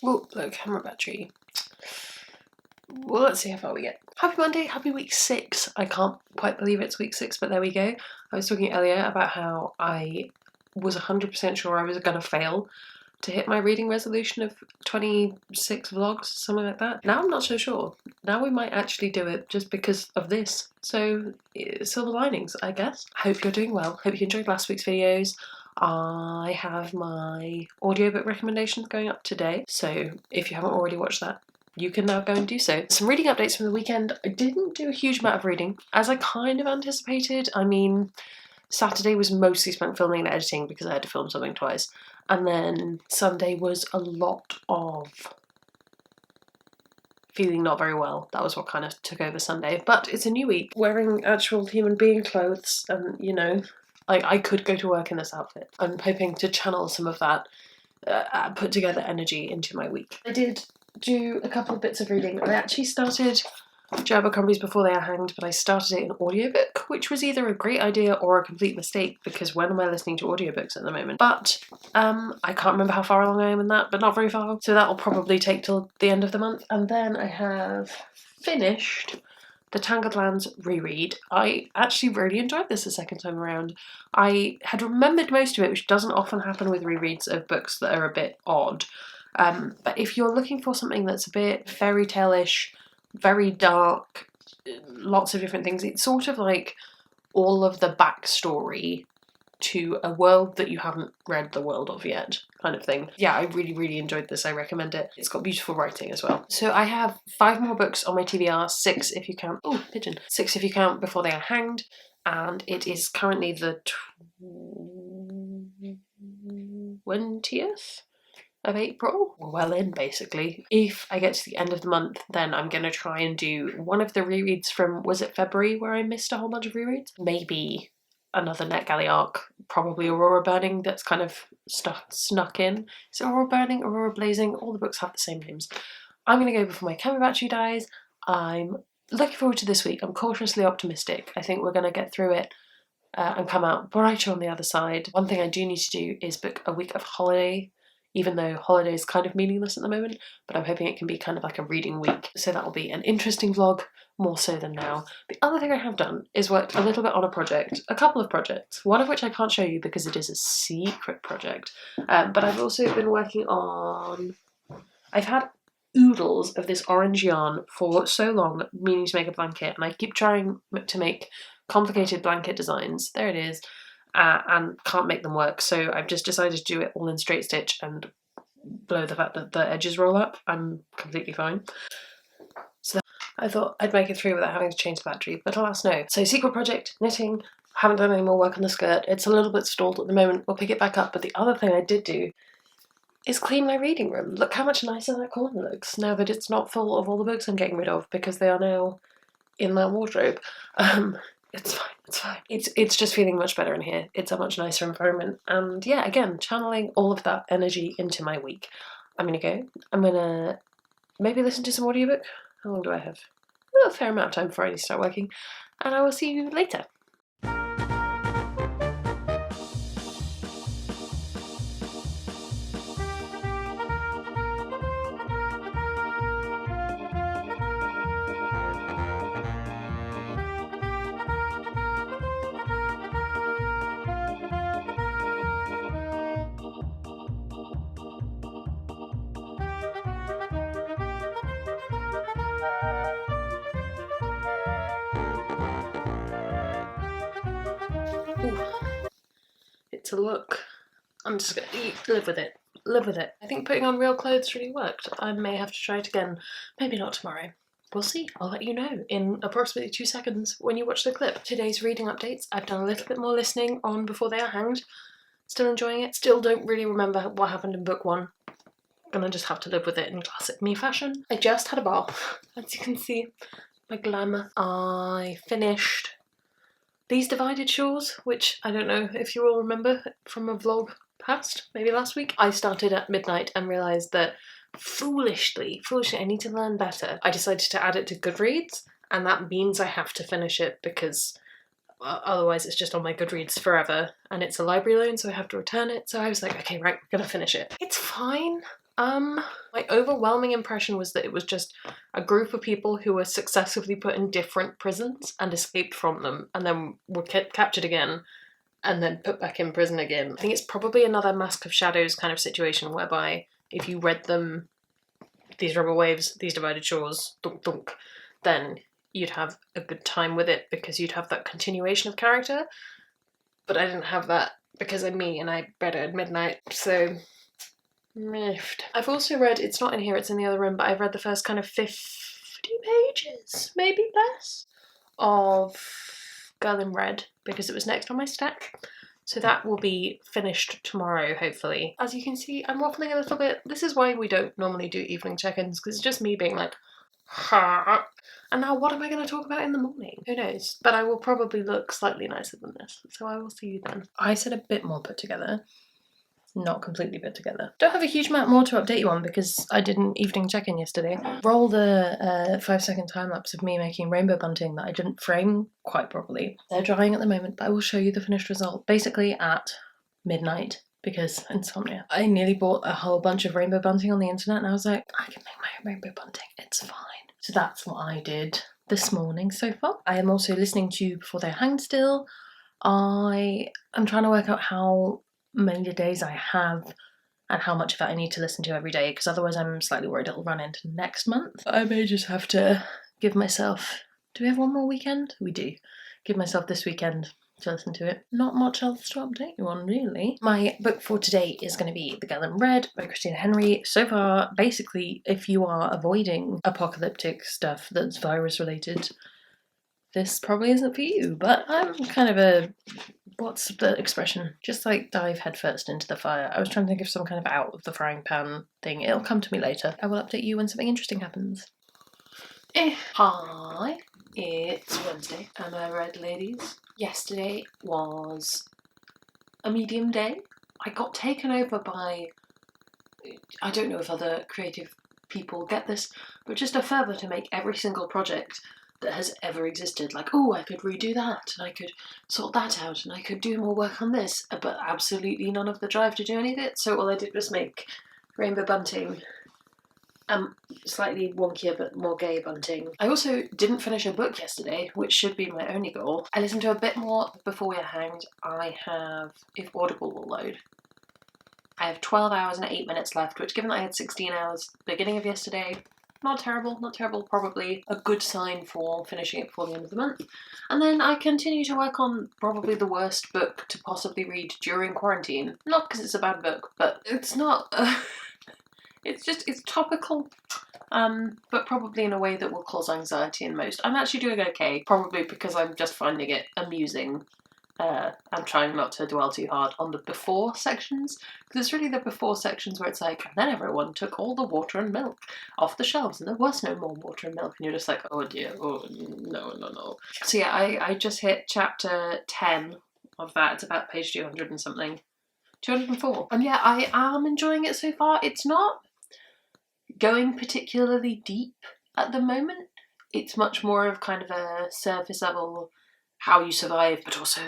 Oh, low camera battery. Well, let's see how far we get. Happy Monday, happy week 6. I can't quite believe it's week 6, but there we go. I was talking earlier about how I was 100% sure I was going to fail to hit my reading resolution of 26 vlogs, something like that. Now I'm not so sure. Now we might actually do it just because of this. So, silver linings, I guess. Hope you're doing well. Hope you enjoyed last week's videos. I have my audiobook recommendations going up today, so if you haven't already watched that, you can now go and do so. Some reading updates from the weekend. I didn't do a huge amount of reading, as I kind of anticipated. I mean, Saturday was mostly spent filming and editing because I had to film something twice. And then Sunday was a lot of feeling not very well. That was what kind of took over Sunday. But it's a new week, wearing actual human being clothes, and you know, I could go to work in this outfit. I'm hoping to channel some of that put together energy into my week. I did do a couple of bits of reading. I actually started Joe Abercrombie's Before They Are Hanged, but I started it in audiobook, which was either a great idea or a complete mistake, because when am I listening to audiobooks at the moment? But I can't remember how far along I am in that, but not very far. So that'll probably take till the end of the month. And then I have finished the Tangled Lands reread. I actually really enjoyed this the second time around. I had remembered most of it, which doesn't often happen with rereads of books that are a bit odd. But if you're looking for something that's a bit fairy tale-ish, very dark, lots of different things, it's sort of like all of the backstory to a world that you haven't read the world of yet, kind of thing. Yeah, I really, really enjoyed this. I recommend it. It's got beautiful writing as well. So I have 5 more books on my TBR, 6 if you count, 6 if you count Before They Are Hanged, and it is currently the 20th of April. We're well in, basically. If I get to the end of the month, then I'm going to try and do one of the rereads from, was it February, where I missed a whole bunch of rereads? Maybe another NetGalley arc, probably Aurora Burning, that's kind of snuck in. Is it Aurora Burning, Aurora Blazing? All the books have the same names. I'm going to go before my camera battery dies. I'm looking forward to this week. I'm cautiously optimistic. I think we're going to get through it and come out brighter on the other side. One thing I do need to do is book a week of holiday, even though holiday is kind of meaningless at the moment, but I'm hoping it can be kind of like a reading week. So that will be an interesting vlog, more so than now. The other thing I have done is worked a little bit on a project, a couple of projects, one of which I can't show you because it is a secret project, but I've also been working on, I've had oodles of this orange yarn for so long, meaning to make a blanket, and I keep trying to make complicated blanket designs. There it is. And can't make them work, so I've just decided to do it all in straight stitch and blow the fact that the edges roll up. I'm completely fine. So I thought I'd make it through without having to change the battery, but alas no. So secret project, knitting, haven't done any more work on the skirt. It's a little bit stalled at the moment, we'll pick it back up, but the other thing I did do is clean my reading room. Look how much nicer that corner looks now that it's not full of all the books I'm getting rid of, because they are now in that wardrobe. It's fine, it's fine. It's just feeling much better in here. It's a much nicer environment. And yeah, again, channeling all of that energy into my week. I'm gonna go. I'm gonna maybe listen to some audiobook. How long do I have? A fair amount of time before I need to start working. And I will see you later. Ooh, it's a look. I'm just gonna live with it. Live with it. I think putting on real clothes really worked. I may have to try it again. Maybe not tomorrow. We'll see. I'll let you know in approximately 2 seconds when you watch the clip. Today's reading updates. I've done a little bit more listening on Before They Are Hanged. Still enjoying it. Still don't really remember what happened in book 1. Gonna just have to live with it in classic me fashion. I just had a bath, as you can see. My glamour. I finished These Divided Shores, which I don't know if you all remember from a vlog past, maybe last week. I started at midnight and realised that foolishly, I need to learn better. I decided to add it to Goodreads, and that means I have to finish it because otherwise it's just on my Goodreads forever, and it's a library loan, so I have to return it. So I was like, okay, right, we're gonna finish it. It's fine. My overwhelming impression was that it was just a group of people who were successively put in different prisons and escaped from them, and then were captured again, and then put back in prison again. I think it's probably another Mask of Shadows kind of situation, whereby if you read them, these rubber waves, these divided shores, dunk dunk, then you'd have a good time with it because you'd have that continuation of character. But I didn't have that because I'm me and I read it at midnight, so miffed. I've also read, it's not in here, it's in the other room, but I've read the first kind of 50 pages, maybe less, of Girl in Red because it was next on my stack. So that will be finished tomorrow, hopefully. As you can see, I'm waffling a little bit. This is why we don't normally do evening check-ins, because it's just me being like, ha. And now what am I going to talk about in the morning? Who knows? But I will probably look slightly nicer than this, so I will see you then. I said a bit more put together. Not completely put together. Don't have a huge amount more to update you on because I did an evening check-in yesterday. Roll the 5-second time-lapse of me making rainbow bunting that I didn't frame quite properly. They're drying at the moment, but I will show you the finished result. Basically at midnight, because insomnia. I nearly bought a whole bunch of rainbow bunting on the internet and I was like, I can make my own rainbow bunting, it's fine. So that's what I did this morning so far. I am also listening to Before They're Hanged still. I am trying to work out how many days I have and how much of that I need to listen to every day, because otherwise I'm slightly worried it'll run into next month. I may just have to give myself... Do we have one more weekend? We do. Give myself this weekend to listen to it. Not much else to update you on, really. My book for today is going to be The Girl in Red by Christina Henry. So far, basically, if you are avoiding apocalyptic stuff that's virus-related, this probably isn't for you, but I'm kind of a... What's the expression? Just like dive headfirst into the fire. I was trying to think of some kind of out of the frying pan thing. It'll come to me later. I will update you when something interesting happens. Hi, it's Wednesday. Am I right, ladies? Yesterday was a medium day. I got taken over by... I don't know if other creative people get this, but just a fervour to make every single project that has ever existed. Like, oh, I could redo that, and I could sort that out, and I could do more work on this, but absolutely none of the drive to do any of it. So all I did was make rainbow bunting, slightly wonkier but more gay bunting. I also didn't finish a book yesterday, which should be my only goal. I listened to a bit more Before We Are Hanged. I have, if Audible will load, I have 12 hours and 8 minutes left, which, given that I had 16 hours beginning of yesterday, not terrible, probably a good sign for finishing it before the end of the month. And then I continue to work on probably the worst book to possibly read during quarantine. Not because it's a bad book, but it's not... it's topical, but probably in a way that will cause anxiety in most. I'm actually doing okay, probably because I'm just finding it amusing. I'm trying not to dwell too hard on the before sections, because it's really the before sections where it's like, and then everyone took all the water and milk off the shelves and there was no more water and milk, and you're just like, oh dear, oh no. So yeah, I just hit chapter 10 of that. It's about page 200 and something. 204. And yeah, I am enjoying it so far. It's not going particularly deep at the moment. It's much more of kind of a surface level, how you survive, but also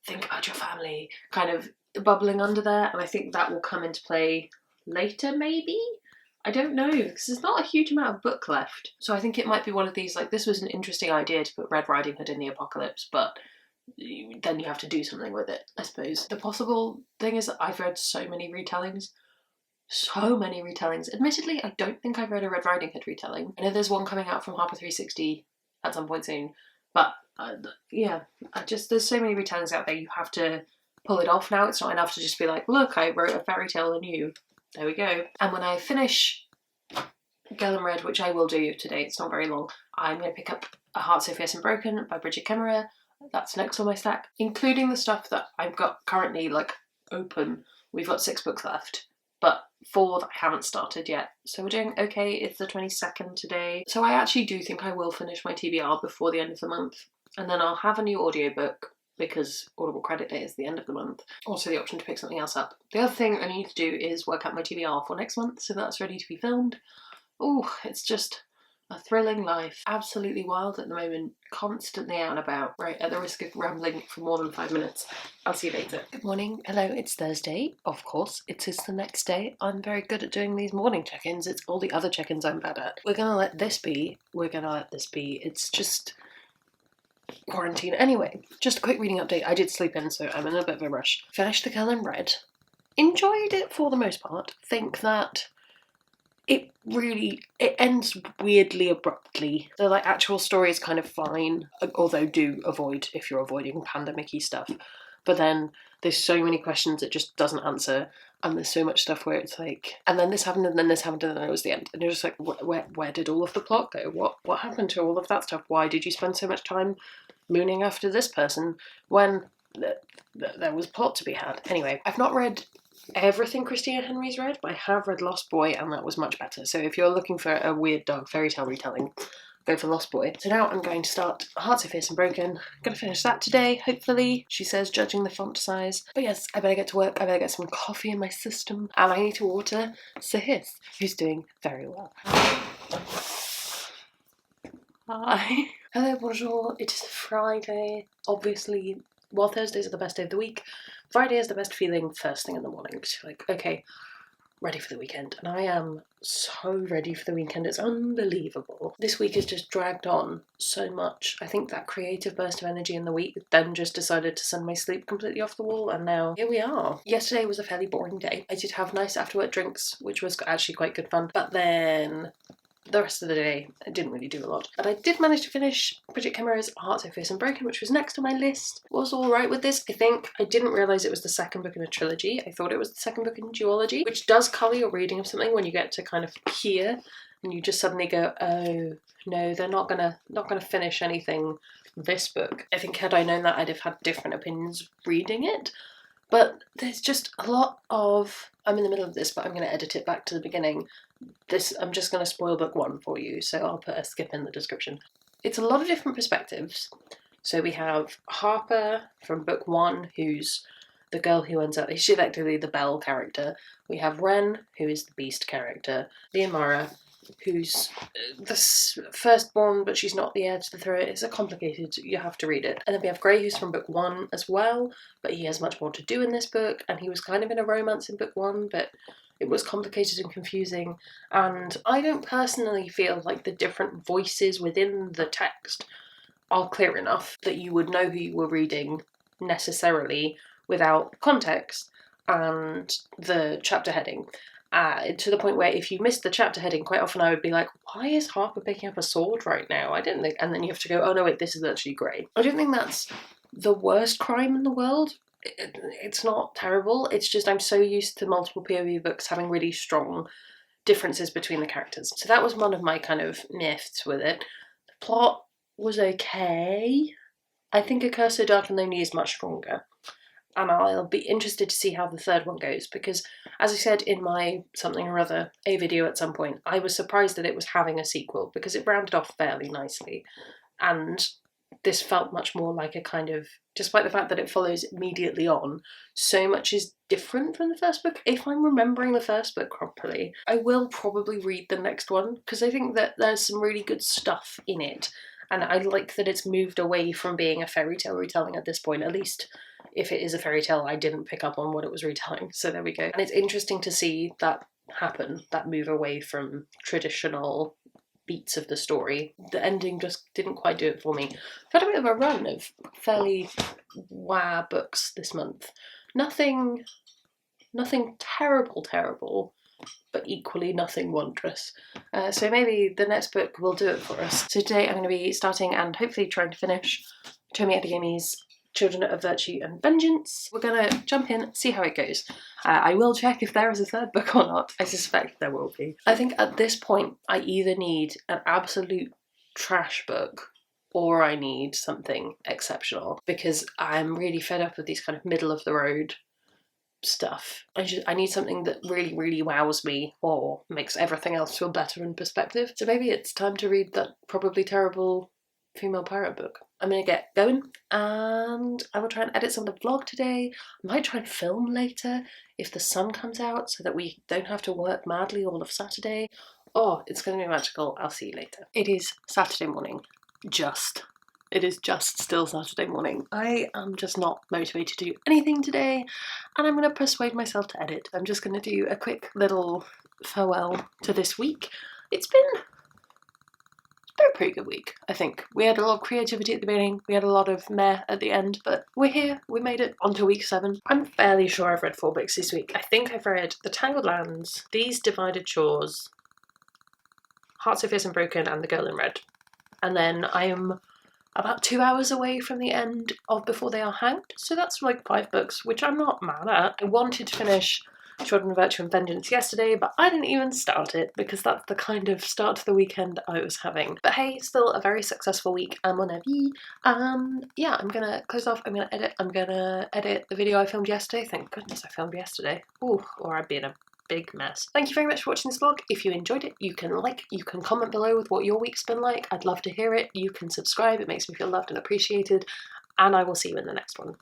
think about your family, kind of bubbling under there, and I think that will come into play later, maybe? I don't know, because there's not a huge amount of book left. So I think it might be one of these, like, this was an interesting idea to put Red Riding Hood in the apocalypse, but then you have to do something with it, I suppose. The possible thing is that I've read so many retellings. Admittedly, I don't think I've read a Red Riding Hood retelling. I know there's one coming out from Harper 360 at some point soon, but yeah, there's so many retellings out there, you have to pull it off now. It's not enough to just be like, look, I wrote a fairy tale anew. There we go. And when I finish Girl in Red, which I will do today, it's not very long, I'm going to pick up A Heart So Fierce and Broken by Bridget Kemmerer. That's next on my stack, including the stuff that I've got currently, like, open. We've got 6 books left, but 4 that I haven't started yet. So we're doing okay. It's the 22nd today. So I actually do think I will finish my TBR before the end of the month. And then I'll have a new audiobook, because Audible credit date is the end of the month. Also the option to pick something else up. The other thing I need to do is work out my TBR for next month, so that's ready to be filmed. Oh, it's just A thrilling life. Absolutely wild at the moment. Constantly out and about. Right, at the risk of rambling for more than 5 minutes. I'll see you later. Good morning. Hello, it's Thursday. Of course, it is the next day. I'm very good at doing these morning check-ins. It's all the other check-ins I'm bad at. We're gonna let this be. It's just quarantine. Anyway, just a quick reading update. I did sleep in, so I'm in a bit of a rush. Finished The Girl in Red. Enjoyed it for the most part. Think that it ends weirdly abruptly. The actual story is kind of fine, although do avoid if you're avoiding pandemic-y stuff. But then there's so many questions it just doesn't answer, and there's so much stuff where it's like, and then this happened, and then this happened, and then it was the end. And you're just like, where did all of the plot go? What happened to all of that stuff? Why did you spend so much time mooning after this person when there was plot to be had? Anyway, I've not read everything Christina Henry's read, but I have read Lost Boy, and that was much better. So if you're looking for a weird dark fairy tale retelling, go for Lost Boy. So now I'm going to start Heart So Fierce and Broken. I'm going to finish that today, hopefully, she says, judging the font size. But yes, I better get to work, I better get some coffee in my system, and I need to water Sahith, who's doing very well. Hi. Hello, bonjour. It is Friday. Obviously, while Thursdays are the best day of the week, Friday is the best feeling first thing in the morning. Because you're like, okay, ready for the weekend. And I am so ready for the weekend. It's unbelievable. This week has just dragged on so much. I think that creative burst of energy in the week then just decided to send my sleep completely off the wall, and now here we are. Yesterday was a fairly boring day. I did have nice after-work drinks, which was actually quite good fun. But then the rest of the day, I didn't really do a lot. But I did manage to finish Bridget Kemmerer's Heart So Fierce and Broken, which was next on my list. Was alright with this, I think. I didn't realise it was the second book in a trilogy. I thought it was the second book in a duology, which does colour your reading of something when you get to kind of here, and you just suddenly go, oh, no, they're not gonna finish anything this book. I think had I known that, I'd have had different opinions reading it. But there's just a lot of... I'm in the middle of this, but I'm going to edit it back to the beginning. I'm just going to spoil book one for you, so I'll put a skip in the description. It's a lot of different perspectives. So we have Harper from book one, who's the girl who ends up... She's effectively the Belle character. We have Ren, who is the Beast character. Leonora, who's the firstborn, but she's not the heir to the throne. It's a complicated, you have to read it. And then we have Gray, who's from book one as well, but he has much more to do in this book, and he was kind of in a romance in book one, but it was complicated and confusing. And I don't personally feel like the different voices within the text are clear enough that you would know who you were reading necessarily without context and the chapter heading. To the point where if you missed the chapter heading, quite often I would be like, why is Harper picking up a sword right now? I didn't think... And then you have to go, oh no wait, this is actually Grey. I don't think that's the worst crime in the world. It's not terrible, it's just I'm so used to multiple POV books having really strong differences between the characters. So that was one of my kind of myths with it. The plot was okay. I think A Curse So Dark and Lonely is much stronger. And I'll be interested to see how the third one goes, because as I said in my something or other, a video at some point, I was surprised that it was having a sequel because it rounded off fairly nicely. And this felt much more like a kind of, despite the fact that it follows immediately on, so much is different from the first book. If I'm remembering the first book properly, I will probably read the next one because I think that there's some really good stuff in it. And I like that it's moved away from being a fairy tale retelling at this point. At least if it is a fairy tale, I didn't pick up on what it was retelling. So there we go. And it's interesting to see that happen, that move away from traditional beats of the story. The ending just didn't quite do it for me. I've had a bit of a run of fairly wah books this month. Nothing terrible, but equally nothing wondrous. So maybe the next book will do it for us. So today I'm going to be starting and hopefully trying to finish Tomi Adeyemi's Children of Virtue and Vengeance. We're going to jump in, see how it goes. I will check if there is a third book or not. I suspect there will be. I think at this point I either need an absolute trash book or I need something exceptional, because I'm really fed up with these kind of middle of the road stuff. I need something that really wows me or makes everything else feel better in perspective. So maybe it's time to read that probably terrible female pirate book. I'm gonna get going and I will try and edit some of the vlog today. I might try and film later if the sun comes out so that we don't have to work madly all of Saturday. Oh, it's going to be magical. I'll see you later. It is Saturday morning. It is just still Saturday morning. I am just not motivated to do anything today, and I'm going to persuade myself to edit. I'm just going to do a quick little farewell to this week. It's been a pretty good week, I think. We had a lot of creativity at the beginning, we had a lot of meh at the end, but we're here, we made it onto week 7. I'm fairly sure I've read 4 books this week. I think I've read The Tangled Lands, These Divided Shores, Hearts of Fierce and Broken, and The Girl in Red. And then I am about 2 hours away from the end of Before They Are Hanged, so that's like 5 books, which I'm not mad at. I wanted to finish Children of Virtue and Vengeance yesterday, but I didn't even start it because that's the kind of start to the weekend I was having. But hey, still a very successful week, à mon avis. Yeah, I'm gonna close off, I'm gonna edit the video I filmed yesterday. Thank goodness I filmed yesterday. Ooh, or I'd be in a big mess. Thank you very much for watching this vlog. If you enjoyed it, you can like, you can comment below with what your week's been like. I'd love to hear it. You can subscribe, it makes me feel loved and appreciated, and I will see you in the next one.